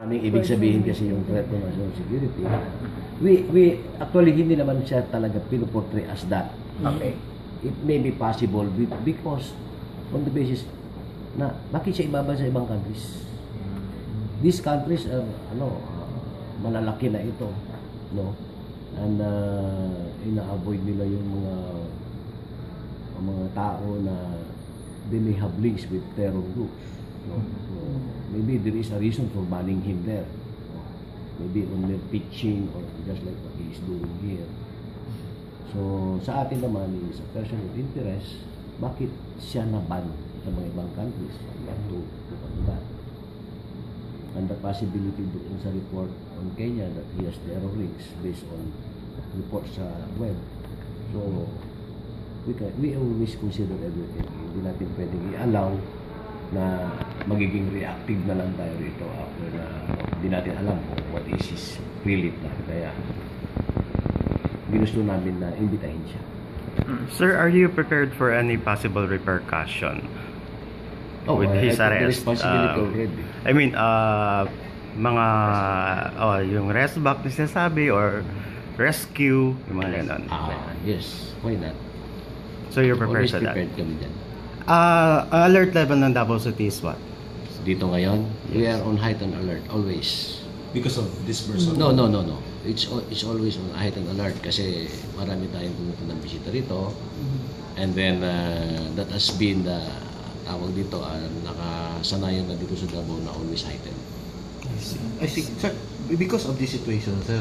Aming ibig sabihin kasi yung threat ng national security, we actually hindi naman siya talaga pinuportray as that. Okay. It may be possible because on the basis na bakit siya ibaba sa ibang countries. These countries are malalaki na ito, no? And ina-avoid nila yung mga tao na they may have links with terror groups. No? So, maybe there is a reason for banning him there. Maybe on their pitching or just like what he is doing here. So, sa atin naman is a person of interest, bakit siya na-ban sa mga ibang countries? We have to look at that. And the possibility doon sa report on Kenya that he has terror links based on reports sa web. So, we always consider everything. Hindi natin pwedeng i-allow na magiging reactive na lang tayo rito after na hindi natin alam kung what is his really plan. Kaya ginusto namin na imbitahin siya. Sir, are you prepared for any possible repercussion with his arrest? Responsibility already. I mean, yung rest back na sinasabi or rescue, yung mga ganon. Yes, why not? So you're prepared Always sa that? prepared kami dyan. Alert level ng Davao City is what? Dito ngayon, we are on heightened alert, always. Because of this person? No. It's always on heightened alert kasi marami tayong pumupunta ng bisita rito. And then, that has been the tawag dito, nakasanayan na dito sa Davao na always heightened. I see. Sir, because of this situation, sir,